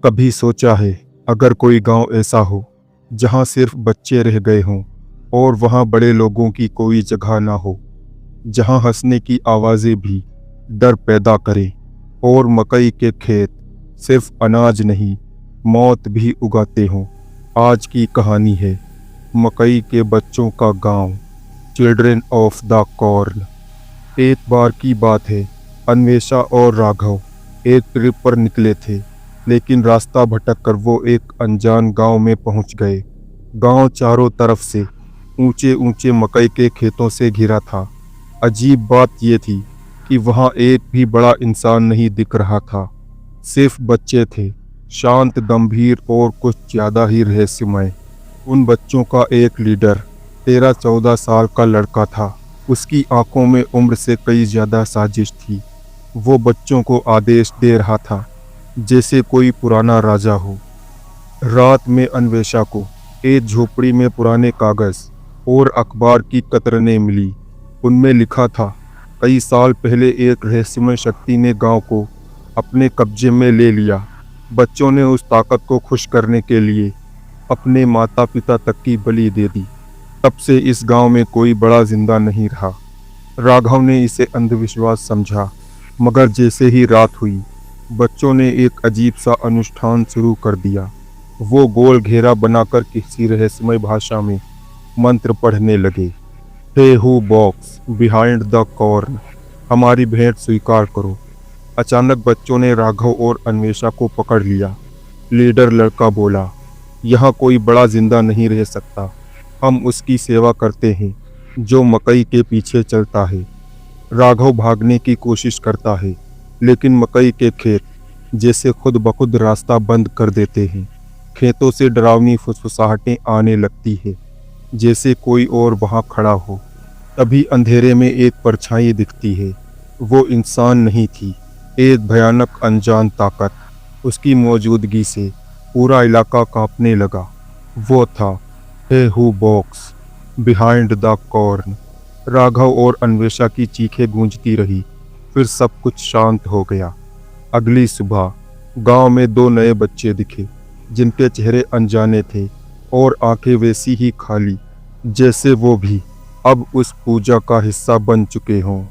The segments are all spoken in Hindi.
कभी सोचा है अगर कोई गांव ऐसा हो जहां सिर्फ बच्चे रह गए हों और वहां बड़े लोगों की कोई जगह ना हो, जहां हंसने की आवाज़ें भी डर पैदा करें और मकई के खेत सिर्फ अनाज नहीं मौत भी उगाते हों। आज की कहानी है मकई के बच्चों का गांव, चिल्ड्रन ऑफ द कॉर्न। एक बार की बात है, अन्वेषा और राघव एक ट्रिप पर निकले थे, लेकिन रास्ता भटक कर वो एक अनजान गांव में पहुंच गए। गांव चारों तरफ से ऊंचे ऊंचे मकई के खेतों से घिरा था। अजीब बात यह थी कि वहां एक भी बड़ा इंसान नहीं दिख रहा था, सिर्फ बच्चे थे, शांत, गंभीर और कुछ ज़्यादा ही रहस्यमय। उन बच्चों का एक लीडर 13-14 साल का लड़का था। उसकी आंखों में उम्र से कई ज़्यादा साजिश थी। वो बच्चों को आदेश दे रहा था जैसे कोई पुराना राजा हो। रात में अन्वेषा को एक झोपड़ी में पुराने कागज़ और अखबार की कतरनें मिली। उनमें लिखा था, कई साल पहले एक रहस्यमय शक्ति ने गांव को अपने कब्जे में ले लिया। बच्चों ने उस ताकत को खुश करने के लिए अपने माता पिता तक की बलि दे दी। तब से इस गांव में कोई बड़ा जिंदा नहीं रहा। राघव ने इसे अंधविश्वास समझा, मगर जैसे ही रात हुई, बच्चों ने एक अजीब सा अनुष्ठान शुरू कर दिया। वो गोल घेरा बनाकर किसी रहस्यमय भाषा में मंत्र पढ़ने लगे। He who box behind the corn, हमारी भेंट स्वीकार करो। अचानक बच्चों ने राघव और अन्वेषा को पकड़ लिया। लीडर लड़का बोला, यहाँ कोई बड़ा जिंदा नहीं रह सकता। हम उसकी सेवा करते हैं जो मकई के पीछे चलता है। राघव भागने की कोशिश करता है, लेकिन मकई के खेत जैसे खुद ब खुद रास्ता बंद कर देते हैं। खेतों से डरावनी फुसफुसाहटें आने लगती है, जैसे कोई और वहां खड़ा हो। तभी अंधेरे में एक परछाई दिखती है। वो इंसान नहीं थी, एक भयानक अनजान ताकत। उसकी मौजूदगी से पूरा इलाका कांपने लगा। वो था he who box behind the corn. Raghav और अन्वेषा की चीखें गूंजती रही, फिर सब कुछ शांत हो गया। अगली सुबह गांव में दो नए बच्चे दिखे, जिनके चेहरे अनजाने थे और आंखें वैसी ही खाली जैसे वो भी अब उस पूजा का हिस्सा बन चुके हों।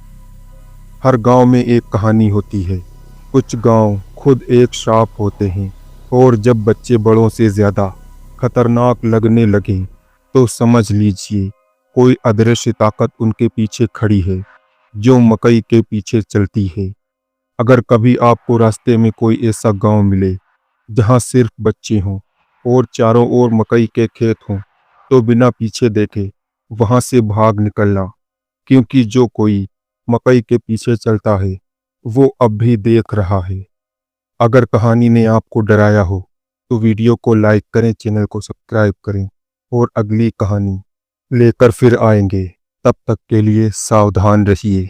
हर गांव में एक कहानी होती है। कुछ गांव खुद एक श्राप होते हैं, और जब बच्चे बड़ों से ज़्यादा खतरनाक लगने लगें तो समझ लीजिए कोई अदृश्य ताकत उनके पीछे खड़ी है, जो मकई के पीछे चलती है। अगर कभी आपको रास्ते में कोई ऐसा गांव मिले जहां सिर्फ बच्चे हों और चारों ओर मकई के खेत हों, तो बिना पीछे देखे वहां से भाग निकलना, क्योंकि जो कोई मकई के पीछे चलता है वो अब भी देख रहा है। अगर कहानी ने आपको डराया हो तो वीडियो को लाइक करें, चैनल को सब्सक्राइब करें, और अगली कहानी लेकर फिर आएंगे। तब तक के लिए सावधान रहिए।